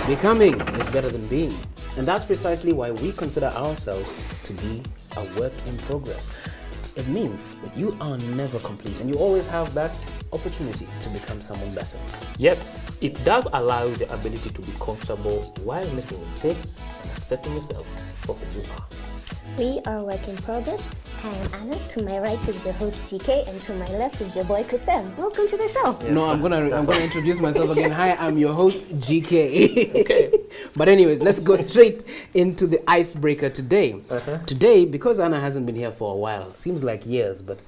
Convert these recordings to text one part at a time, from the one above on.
Becoming is better than being. And that's precisely why we consider ourselves to be a work in progress. It means that you are never complete and you always have that opportunity to become someone better. Yes, it does allow you the ability to be comfortable while making mistakes and accepting yourself for who you are. We are a work in progress. Hi, I'm Anna. To my right is your host GK, and to my left is your boy Chrisem. Welcome to the show. Yes, I'm gonna introduce myself again. Hi, I'm your host GK. Okay. But anyways, let's go straight into the icebreaker today. Today, because Anna hasn't been here for a while, seems like years, but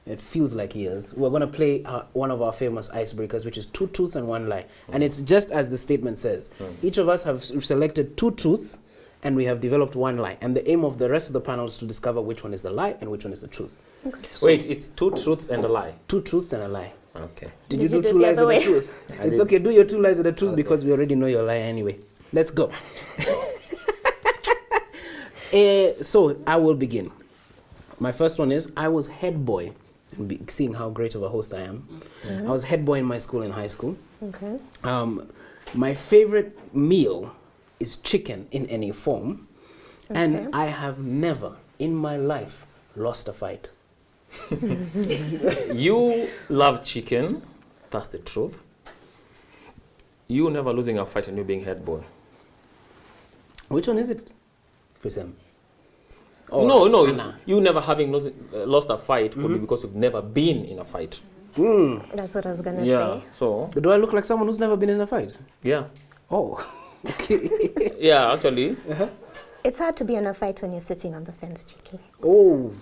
it feels like years. We're gonna play one of our famous icebreakers, which is 2 truths and 1 lie, and it's just as the statement says. Each of us have selected 2 truths. And we have developed 1 lie. And the aim of the rest of the panel is to discover which one is the lie and which one is the truth. Okay. So wait, it's 2 truths and a lie. 2 truths and a lie. Okay. Did you do 2 lies and a truth? It's okay, do your 2 lies and a truth because we already know your lie anyway. Let's go. So I will begin. My first one is, I was head boy. Seeing how great of a host I am. I was head boy in my school in high school. Okay. My favorite meal is chicken in any form, and I have never in my life lost a fight. You love chicken, that's the truth. You never losing a fight and you being head boy. Which one is it, Chrisem? No, Anna. you never having lost a fight could be because you've never been in a fight. That's what I was gonna say. So Do I look like someone who's never been in a fight? yeah. Oh, okay. Yeah, actually. It's hard to be in a fight when you're sitting on the fence, GK. Oh,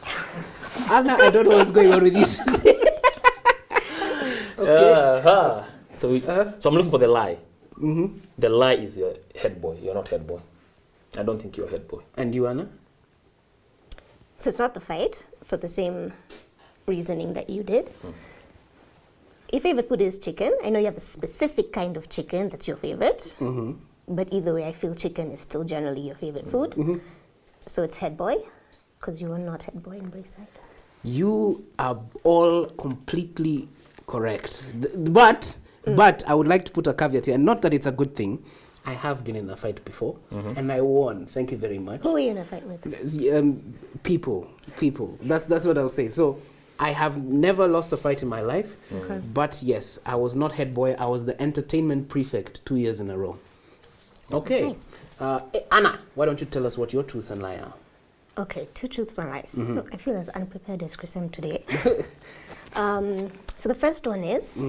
Anna, I don't know what's going on with you today. Okay. So I'm looking for the lie. The lie is you're head boy. You're not head boy. I don't think you're head boy. And you, Anna? So it's not the fight, for the same reasoning that you did. Your favorite food is chicken. I know you have a specific kind of chicken that's your favorite. But either way, I feel chicken is still generally your favorite food. So it's head boy, because you are not head boy in Brayside. You are all completely correct. But I would like to put a caveat here, and not that it's a good thing. I have been in a fight before, and I won. Thank you very much. Who were you in a fight with? People. That's what I'll say. So I have never lost a fight in my life, but yes, I was not head boy. I was the entertainment prefect 2 years in a row. Okay. Nice. Anna, why don't you tell us what your truths and lie are? Okay, 2 truths, 1 lie. So I feel as unprepared as Chrisem today. So the first one is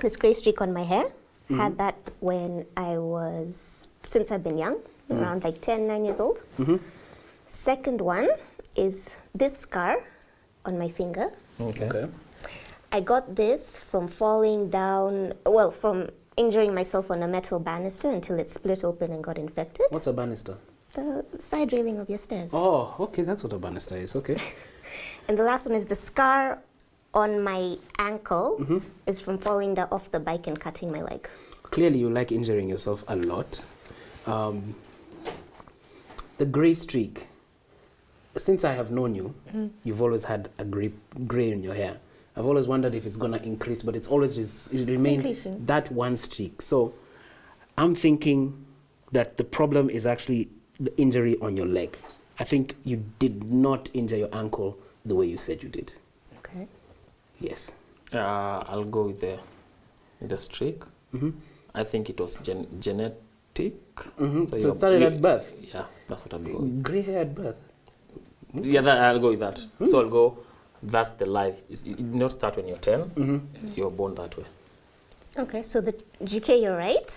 this gray streak on my hair. Had that when since I've been young, around like 9 years old. Second one is this scar on my finger. Okay. I got this from falling down, from injuring myself on a metal banister until it split open and got infected. What's a banister? The side railing of your stairs. Oh, okay, that's what a banister is. Okay. And the last one is the scar on my ankle is from falling down off the bike and cutting my leg. Clearly, you like injuring yourself a lot. The gray streak. Since I have known you, you've always had a gray in your hair. I've always wondered if it's going to increase, but it's always remained that 1 streak. So I'm thinking that the problem is actually the injury on your leg. I think you did not injure your ankle the way you said you did. Okay. Yes. I'll go with the streak. I think it was genetic. So it started at birth? Yeah, that's what I'll go with. Gray hair at birth? Yeah, I'll go with that. So I'll go, that's the lie. It did not start when you're 10. You're born that way. Okay, so the GK, you're right.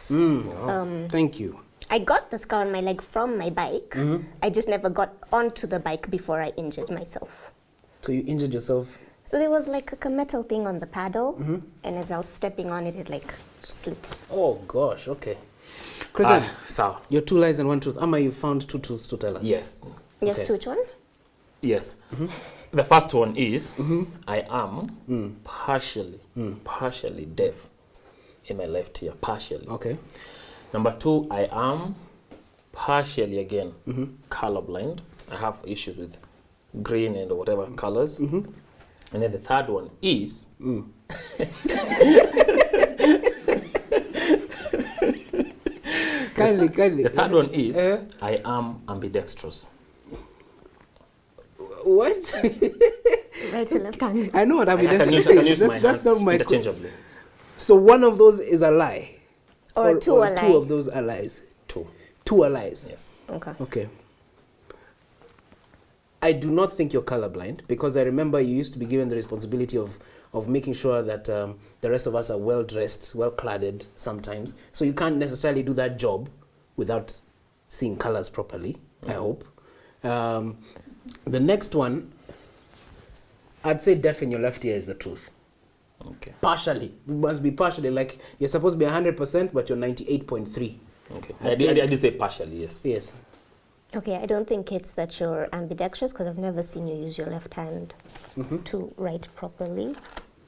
Thank you. I got the scar on my leg from my bike. I just never got onto the bike before I injured myself. So you injured yourself? So there was like a metal thing on the paddle, and as I was stepping on it, it like slit. Oh gosh, okay. Christian, So your 2 lies and 1 truth. Ama, you found 2 truths to tell us. yes. Yes, Okay. to which one? Yes. The first one is I am partially deaf in my left ear, partially. Okay. Number 2, I am partially again colorblind. I have issues with green and whatever colors. And then the third one is Kindly. The third one is I am ambidextrous. What? Right to left hand. I know what I can ambidextrous use is. my That's hands not my. interchangeably. So one of those is a lie. Or two are Two lie. of those are lies. Two. Two are lies. Yes. Okay. Okay. I do not think you're colorblind, because I remember you used to be given the responsibility of making sure that the rest of us are well dressed, well cladded sometimes. So you can't necessarily do that job without seeing colors properly, I hope. The next one, I'd say deaf in your left ear is the truth. Okay. Partially. It must be partially. Like you're supposed to be 100%, but you're 98.3. Okay. I did say partially, yes. Yes. Okay, I don't think it's that you're ambidextrous, because I've never seen you use your left hand to write properly.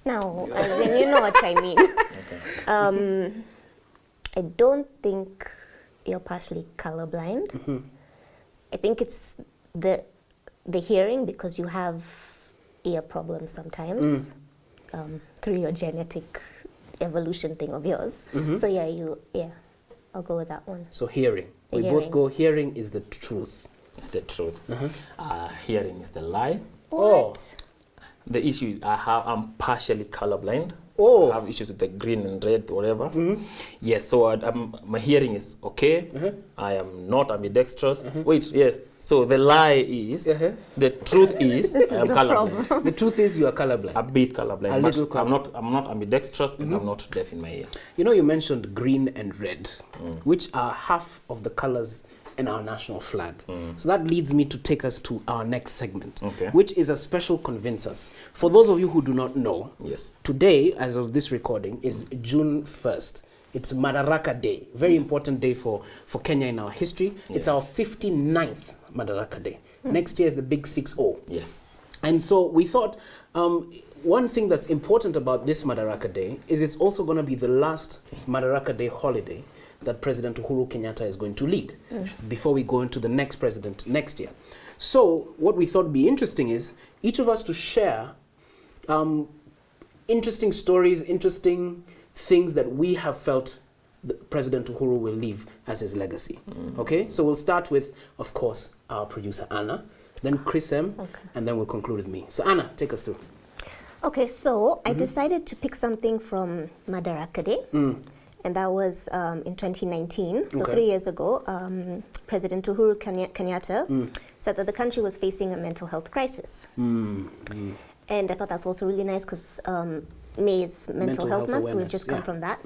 No, I mean, you know what I mean. Okay. I don't think you're partially colorblind. I think it's the hearing, because you have ear problems sometimes through your genetic evolution thing of yours. So yeah, I'll go with that one. So hearing. We Hearing. both go hearing is the truth. It's the truth. Hearing is the lie. What? The issue I'm partially colorblind. Oh. I have issues with the green and red, whatever. Yes, so my hearing is okay. I am not ambidextrous. Wait, yes. So the lie is, the truth is, I am colorblind. The truth is you are colorblind. A bit colorblind. A but little I'm not ambidextrous, and I'm not deaf in my ear. You know, you mentioned green and red, which are half of the colors in our national flag. So that leads me to take us to our next segment, which is a special Convince Us. For those of you who do not know, Yes. today, as of this recording, is June 1st. It's Madaraka Day, very important day for Kenya in our history. It's our 59th Madaraka Day. Next year is the big 6-0. Yes. And so we thought one thing that's important about this Madaraka Day is it's also going to be the last Madaraka Day holiday that President Uhuru Kenyatta is going to lead before we go into the next president next year. So what we thought would be interesting is each of us to share interesting stories, interesting things that we have felt President Uhuru will leave as his legacy. Okay, so we'll start with, of course, our producer Anna, then Chris M, and then we'll conclude with me. So Anna, take us through. Okay, so I decided to pick something from Madaraka Day. And that was in 2019, so 3 years ago. President Uhuru Kenyatta said that the country was facing a mental health crisis. And I thought that's also really nice, because May is Mental Health Month, so we've just come from that.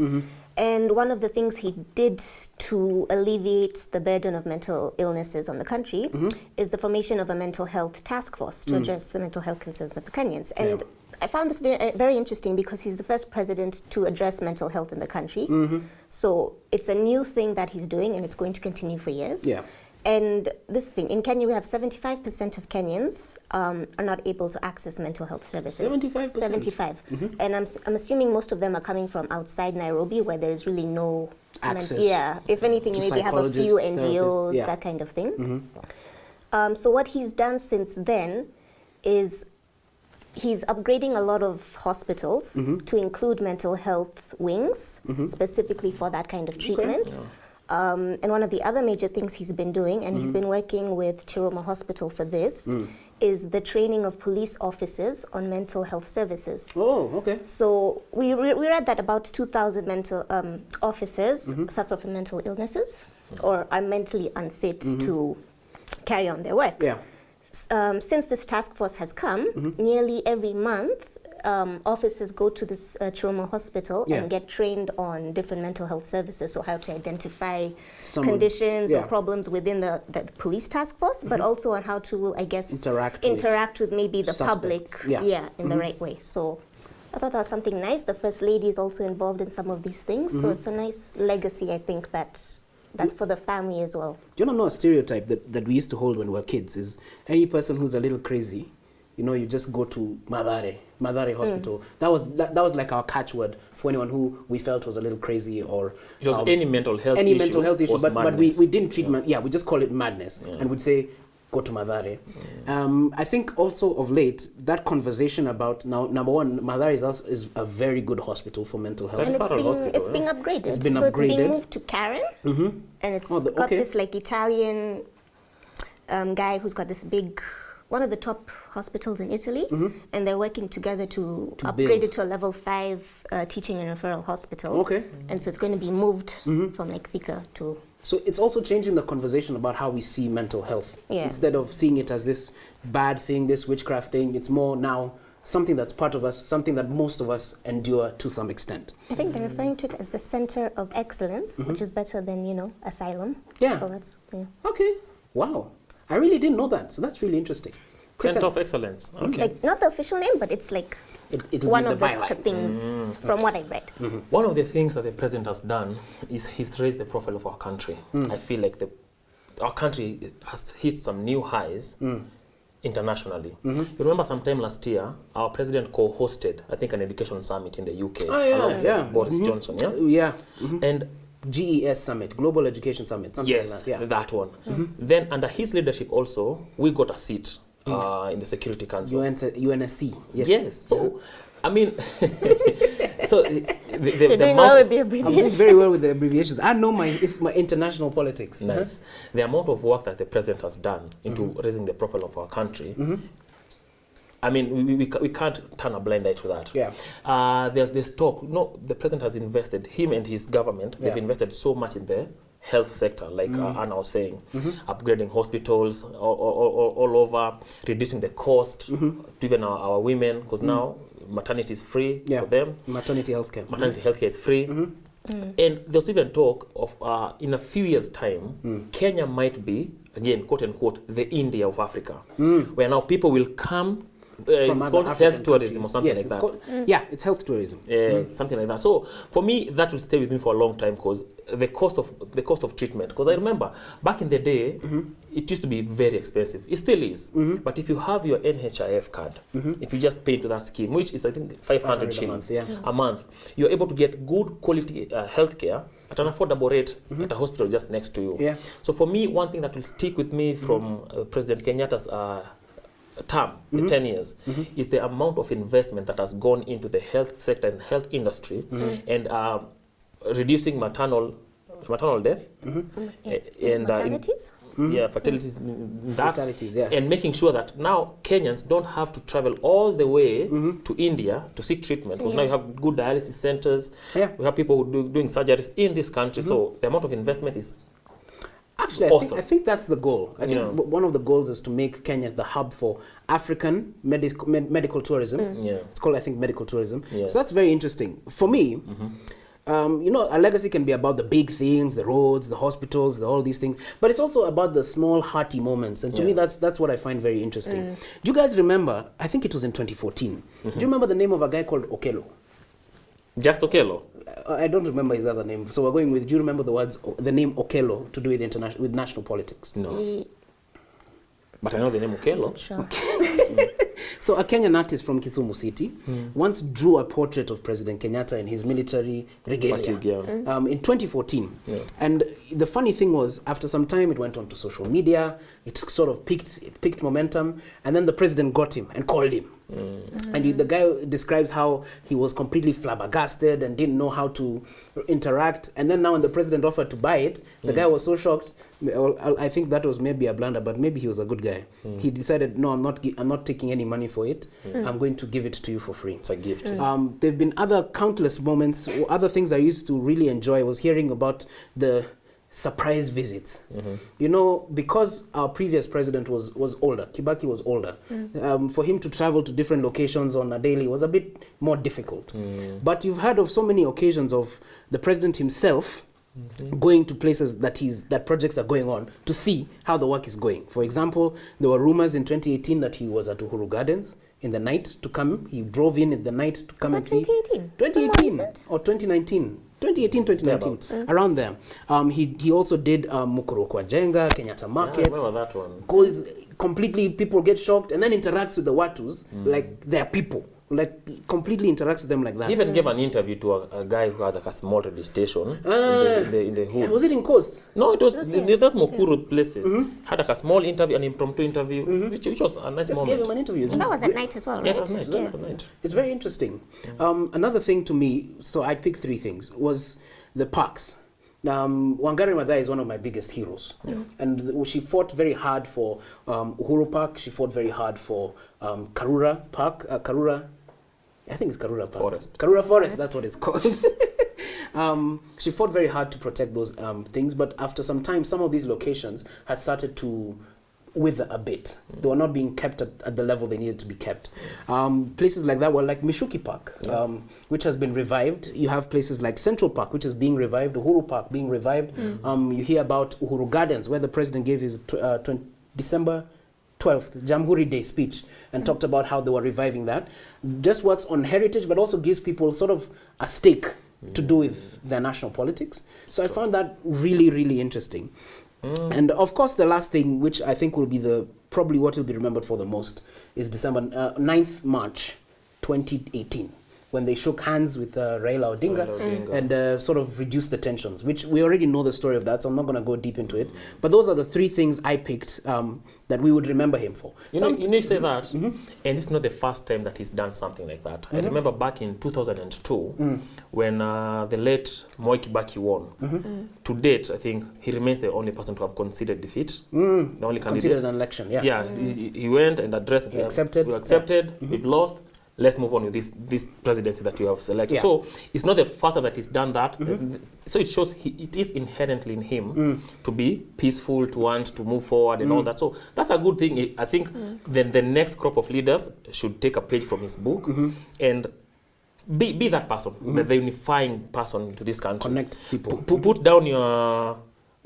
And one of the things he did to alleviate the burden of mental illnesses on the country is the formation of a mental health task force to address the mental health concerns of the Kenyans. And I found this very interesting, because he's the first president to address mental health in the country. So it's a new thing that he's doing, and it's going to continue for years. And this thing, in Kenya, we have 75% of Kenyans are not able to access mental health services. 75%? 75. And I'm assuming most of them are coming from outside Nairobi, where there is really no access. If anything, maybe have a few NGOs, that kind of thing. So what he's done since then is he's upgrading a lot of hospitals to include mental health wings, specifically for that kind of treatment. And one of the other major things he's been doing, and he's been working with Chiroma Hospital for this, is the training of police officers on mental health services. Oh, okay. So we read that about 2,000 mental officers suffer from mental illnesses or are mentally unfit to carry on their work. Since this task force has come, nearly every month, officers go to this Chiroma Hospital and get trained on different mental health services, so how to identify conditions or problems within the police task force, but also on how to, I guess, interact with maybe the public in the right way. So I thought that was something nice. The First Lady is also involved in some of these things, so it's a nice legacy, I think, that's for the family as well. Do you know a stereotype that we used to hold when we were kids is any person who's a little crazy, you know, you just go to Madaraka Hospital. That was like our catchword for anyone who we felt was a little crazy, or it was any mental health issue. But we didn't treat we just call it madness, and we'd say go to Mathare. I think also of late, that conversation about, now, number one, Mathare is a very good hospital for mental health. And it's being upgraded. It's being moved to Karen, and it's got this like Italian guy who's got this big, one of the top hospitals in Italy, and they're working together to upgrade it to a level 5 teaching and referral hospital. Okay. And so it's going to be moved from like Thika to... So it's also changing the conversation about how we see mental health. Yeah. Instead of seeing it as this bad thing, this witchcraft thing, it's more now something that's part of us, something that most of us endure to some extent. I think they're referring to it as the center of excellence, which is better than, you know, asylum. Yeah. So that's, yeah. Okay. Wow. I really didn't know that. So that's really interesting. Center of Excellence. Okay. Like, not the official name, but it's like one of the things from what I read. One of the things that the president has done is he's raised the profile of our country. I feel like our country has hit some new highs internationally. You remember sometime last year, our president co-hosted, I think, an education summit in the UK alongside Boris Johnson. And GES Summit, Global Education Summit. Yes, like that. that one. Then under his leadership also, we got a seat in the Security Council. UNSC. Yes. So, I mean, so You're doing well with the I'm doing abbreviation. very well with the abbreviations. I know my international politics. Nice. The amount of work that the president has done into raising the profile of our country, I mean, we can't turn a blind eye to that. Yeah. There's this talk. No, the president has invested, him and his government, they've invested so much in the health sector, like Anna was saying, upgrading hospitals all over, reducing the cost to even our women, because now maternity is free for them. Maternity healthcare. Maternity healthcare is free. And there's even talk of, in a few years' time, Kenya might be, again, quote unquote, the India of Africa, where now people will come. It's called health tourism or something like that. Yeah, it's health tourism. Something like that. So for me, that will stay with me for a long time because the cost of treatment. Because I remember back in the day, it used to be very expensive. It still is. But if you have your NHIF card, if you just pay into that scheme, which is I think 500 shillings a month, you're able to get good quality healthcare at an affordable rate at a hospital just next to you. So for me, one thing that will stick with me from President Kenyatta's term, the 10 years, is the amount of investment that has gone into the health sector and health industry and reducing maternal death and Maternities? fatalities, and making sure that now Kenyans don't have to travel all the way to India to seek treatment, because now you have good dialysis centers, we have people doing surgeries in this country, so the amount of investment is actually awesome. I think that's the goal. I think one of the goals is to make Kenya the hub for African medical tourism. It's called, I think, medical tourism. So that's very interesting. For me, you know, a legacy can be about the big things, the roads, the hospitals, all these things, but it's also about the small, hearty moments. And to me, that's what I find very interesting. Do you guys remember, I think it was in 2014, do you remember the name of a guy called Okello? Just Okello? I don't remember his other name. So we're going with, do you remember the name Okello to do with national politics? No. But I know the name Okello. Sure. So a Kenyan artist from Kisumu City once drew a portrait of President Kenyatta in his military regalia in 2014. And the funny thing was, after some time, it went on to social media. It sort of picked momentum. And then the president got him and called him. And the guy describes how he was completely flabbergasted and didn't know how to interact. And then now when the president offered to buy it, the guy was so shocked. I think that was maybe a blunder, but maybe he was a good guy. He decided, no, I'm not taking any money for it. I'm going to give it to you for free. It's a gift. There've been other countless moments. Other things I used to really enjoy was hearing about the surprise visits. You know, because our previous president was older, Kibaki was older, for him to travel to different locations on a daily was a bit more difficult. But you've heard of so many occasions of the president himself going to places that projects are going on to see how the work is going. For example, there were rumors in 2018 that he was at Uhuru Gardens in the night to come. He drove in the night to come and see. 2018 or 2019. 2018, 2019, around there. He also did Mukuru kwa Jenga, Kenyatta Market. I remember that one. Goes completely, people get shocked and then interacts with the Watus like they're people. like completely interacts with them like that. He even gave an interview to a guy who had like a small radio station in the hood. Was it in Coast? No, it was that's Mukuru places. Had like a small interview, an impromptu interview, which was a nice Just moment. gave him an interview. And that was at night as well, right? Yeah, it was nice. Yeah. It was nice. It's very interesting. Another thing to me, so I picked 3 things, was the parks. Wangari Maathai is one of my biggest heroes. And she fought very hard for Uhuru Park. She fought very hard for Karura Park. I think it's Karura Park. Forest. Karura Forest, that's what it's called. She fought very hard to protect those things, but after some time, some of these locations had started to wither a bit. They were not being kept at the level they needed to be kept. Places like that were like Mishuki Park, which has been revived. You have places like Central Park, which is being revived, Uhuru Park being revived. You hear about Uhuru Gardens, where the president gave his December 12th Jamhuri Day speech and talked about how they were reviving that. Just works on heritage, but also gives people sort of a stake to do with their national politics. So I found that really, really interesting. And of course, the last thing, which I think will be probably what will be remembered for the most, is December 9th March 2018, when they shook hands with Raila Odinga and sort of reduced the tensions, which we already know the story of that, so I'm not going to go deep into it. But those are the 3 things I picked that we would remember him for. You say that, and it's not the first time that he's done something like that. I remember back in 2002, when the late Moi Kibaki won. To date, I think he remains the only person to have conceded defeat. The only candidate. Considered an election, yeah. Yeah, he went and addressed. He accepted. We accepted. We've lost. Let's move on with this presidency that you have selected. Yeah. So it's not the first time that he's done that. So it shows it is inherently in him to be peaceful, to want to move forward and all that. So that's a good thing. I think then the next crop of leaders should take a page from his book and be that person, the unifying person to this country. Connect people. Put down your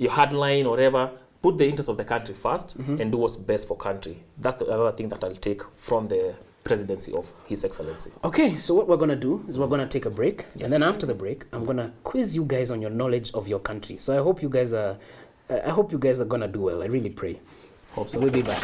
hard line or whatever. Put the interest of the country first and do what's best for country. That's the other thing that I'll take from the presidency of His Excellency. Okay, so what we're going to do is we're going to take a break. Yes. And then after the break, I'm going to quiz you guys on your knowledge of your country. So I hope you guys are going to do well. I really pray. Hope so. We'll be back.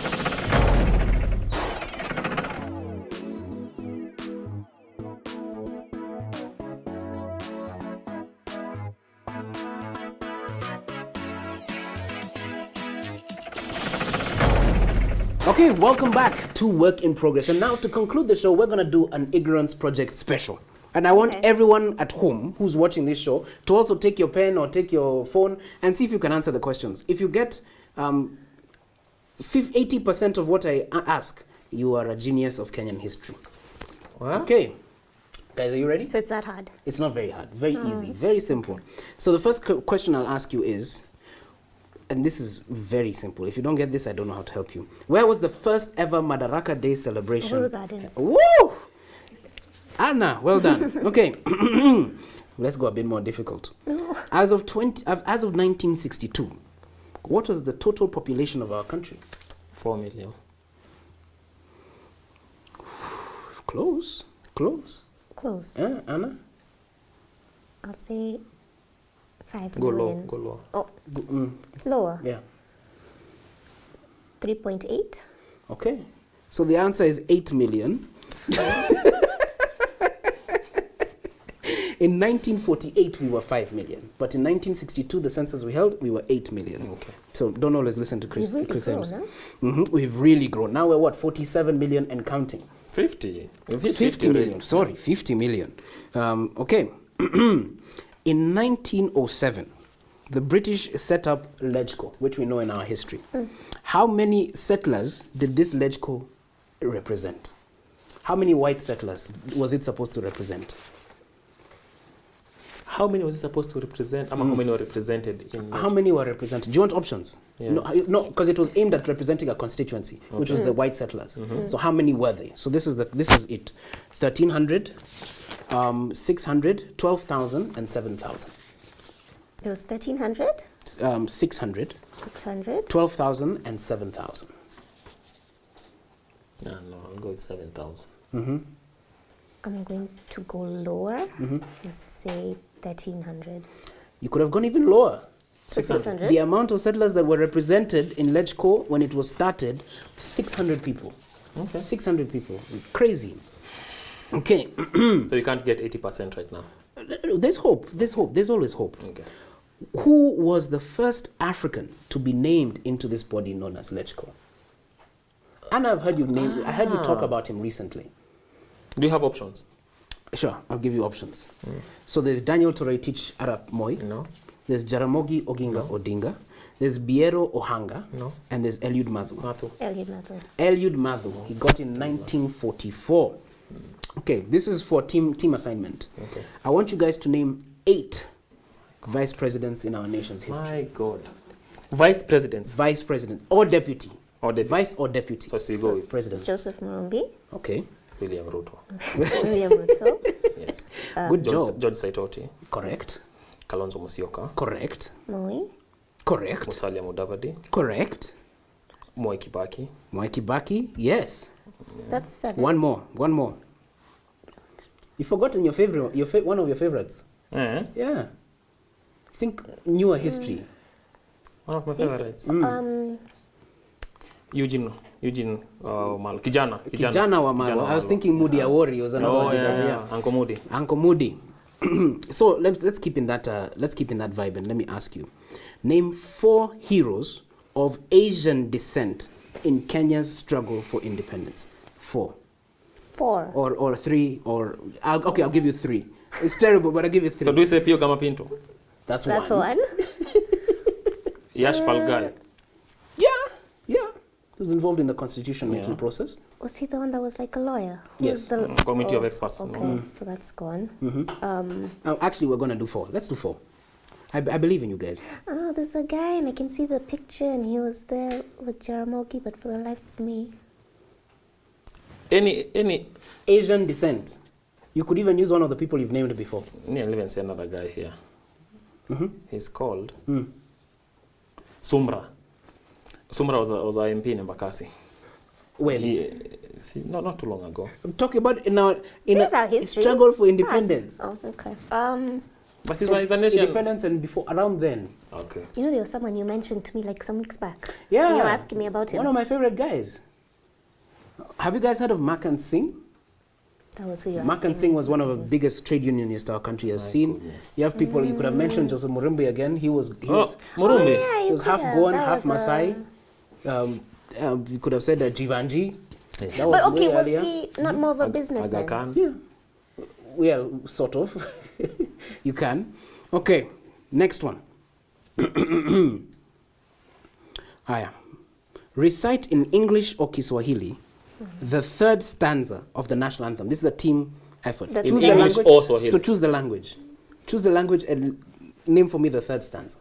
Okay, welcome back to Work in Progress. And now to conclude the show, we're going to do an Ignorance Project special. And I want everyone at home who's watching this show to also take your pen or take your phone and see if you can answer the questions. If you get 80% of what I ask, you are a genius of Kenyan history. What? Okay. Guys, are you ready? So it's that hard? It's not very hard. Very easy. Very simple. So the first question I'll ask you is, and this is very simple. If you don't get this, I don't know how to help you. Where was the first ever Madaraka Day celebration? Uhuru Gardens. Woo! Anna, well done. Okay. Let's go a bit more difficult. No. As of 1962, what was the total population of our country? 4 million. Close. Anna? I'll say 5 Go million. low. Oh, lower. Yeah. 3.8. Okay. So the answer is 8 million. In 1948, we were 5 million. But in 1962, the census we held, we were 8 million. Okay. So don't always listen to Chris. We've really Chris grown, Emerson. huh? We've really grown. Now we're what? 47 million and counting. 50. We've hit 50 million. Sorry, 50 million. Okay. In 1907, the British set up LegCo, which we know in our history. How many settlers did this LegCo represent? How many white settlers was it supposed to represent? How many was it supposed to represent? How many were represented in? How many were represented? Do you want options? Yeah. No, because it was aimed at representing a constituency, which was the white settlers. So how many were they? So this is it: 1,300, 600, 12,000, and 7,000. It was 1,300, 600, 600. 12,000, and 7,000. No, I'll go with 7,000. I'm going to go lower and say 1,300. You could have gone even lower. 600. The amount of settlers that were represented in LegCo when it was started, 600 people. Okay. 600 people. Crazy. Okay. So you can't get 80% right now. There's hope. There's hope. There's always hope. Okay. Who was the first African to be named into this body known as Lechko? And I've heard you name. I heard you talk about him recently. Do you have options? Sure, I'll give you options. So there's Daniel Toroitich Arap Moi. No. There's Jaramogi Oginga Odinga. There's Biero Ohanga. No. And there's Eliud Mathu. Eliud Mathu. Eliud Mathu. He got in 1944. Okay, this is for team assignment. Okay. I want you guys to name 8 vice presidents in our nation's history. My God. Vice presidents. Vice president or deputy. Or deputy. Vice or deputy. So you go with President. Joseph Murumbi. Okay. William Ruto. William Ruto. Yes. Good job. George Saitoti. Correct. Kalonzo Musyoka. Correct. Moi. Correct. Musalia Mudavadi. Correct. Mwai Kibaki. Mwai Kibaki. Yes. That's 7. One more. You've forgotten your favorite, one of your favorites. Yeah. Think newer history. One of my favorites. Eugene Kijana wa Malo. I was thinking Moody Awori was another one. Yeah. Uncle Moody. So let's keep in that vibe, and let me ask you, name 4 heroes of Asian descent in Kenya's struggle for independence. 4. Or 3 or I'll give you 3. It's terrible, but I'll give you 3. So do you say Pio Gama Pinto? That's one. Yash Palgai. Yeah. He was involved in the constitution making process. Was he the one that was like a lawyer? Yes. Committee of experts. Okay, so that's gone. Actually, we're gonna do 4. Let's do 4. I believe in you guys. Oh, there's a guy, and I can see the picture, and he was there with Jaramogi, but for the life of me. Any Asian descent. You could even use one of the people you've named before. Yeah, I'll even say another guy here. He's called Sumra. Sumra was our MP in Embakasi. When? Not too long ago. I'm talking about in a history. struggle for independence. Oh, okay. But he's a nation. Independence and before, around then. Okay. You know, there was someone you mentioned to me like some weeks back. Yeah. You were asking me about him. One of my favorite guys. Have you guys heard of Makan Singh? That was who you Makan Singh was one of the biggest trade unionists our country has seen. Goodness. You have people, you could have mentioned Joseph Murumbi again. He was Murumbi. Yeah, he was half Goan, half Masai. You could have said Jivanji. That was but okay, way was earlier. he not more of a businessman? Aga Khan. Yeah. Well, sort of. You can. Okay, next one. Recite in English or Kiswahili the 3rd stanza of the national anthem. This is a team effort. That's In the English language. or Swahili. So choose the language. Choose the language and name for me the 3rd stanza.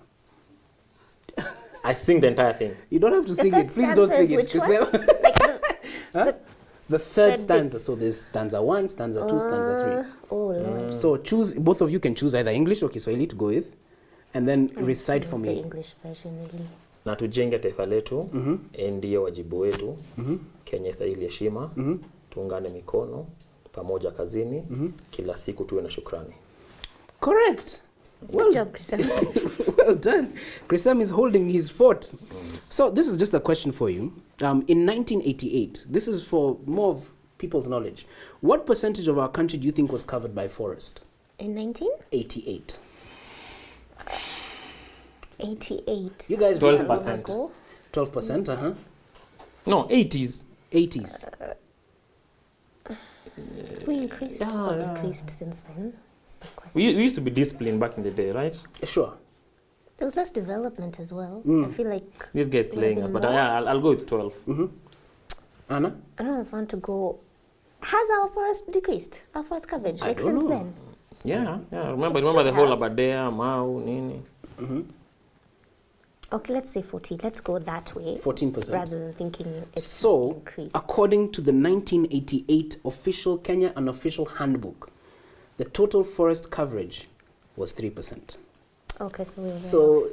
I sing the entire thing. You don't have to sing it. Please don't sing it. Which one? Huh? The 3rd stanza. So there's stanza 1, stanza 2, stanza 3. Oh, Lord. So choose, both of you can choose either English or Kiswahili to go with, and then recite for The me. English version, really. Na tujenge taifa letu, ndiyo wajibu wetu. Kenya istahili heshima, tuungane mikono, pamoja kazini, kila siku tuwe na shukrani. Correct. Good job, Chris. Well done. Chrisam is holding his fort. So this is just a question for you. In 1988, this is for more of people's knowledge. What percentage of our country do you think was covered by forest? In 1988. 88. You guys 12%. 12%, No, 80s. 80s. We increased. Yeah. Increased since then. That's the question. We used to be disciplined back in the day, right? Sure. There was less development as well. I feel like These guys playing us, but I'll go with 12. Anna? I don't know if I want to go. Has our forest decreased? Our forest coverage, I like don't since know. then? Yeah. Remember the whole Abadea, Mau, Nini. Okay, let's say 40. Let's go that way. 14%. Rather than thinking it's So, increased. according to the 1988 official Kenya unofficial handbook, the total forest coverage was 3%. Okay, so we're So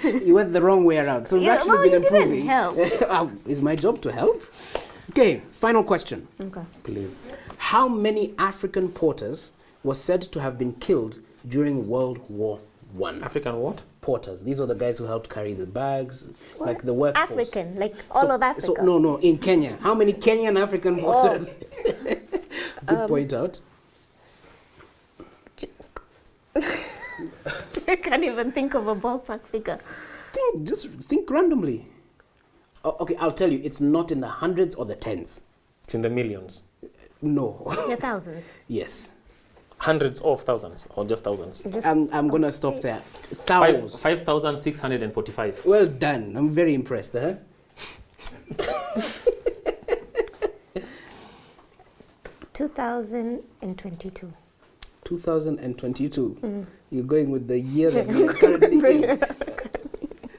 you went the wrong way around. So we've actually been you didn't improving. help. Is my job to help? Okay, final question. Okay. Please. How many African porters were said to have been killed during World War I? African what? Porters. These are the guys who helped carry the bags, like the workforce. African, like all of Africa. So no, in Kenya. How many Kenyan African porters Good point out. I can't even think of a ballpark figure. Just think randomly. Oh, okay, I'll tell you. It's not in the hundreds or the tens. It's in the millions. No. The thousands. Yes. Hundreds of thousands or just thousands? Just I'm going to stop there. Thousands. 5,645. Well done. I'm very impressed. Huh? 2022. 2022. You're going with the year that we are currently in.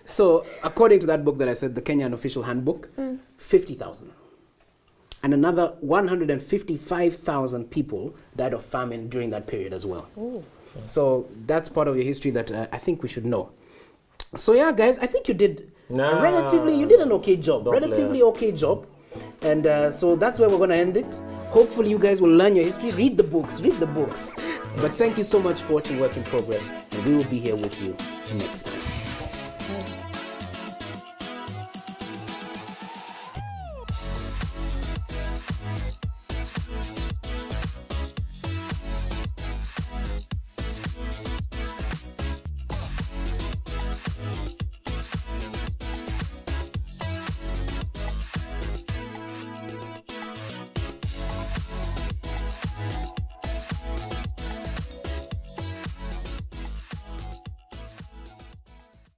So, according to that book that I said, the Kenyan Official Handbook, 50,000. And another 155,000 people died of famine during that period as well. Ooh. So, that's part of your history that I think we should know. So, yeah, guys, I think you did you did an okay job. Relatively okay job. And so that's where we're going to end it. Hopefully you guys will learn your history. Read the books. But thank you so much for watching Work in Progress. And we will be here with you next time.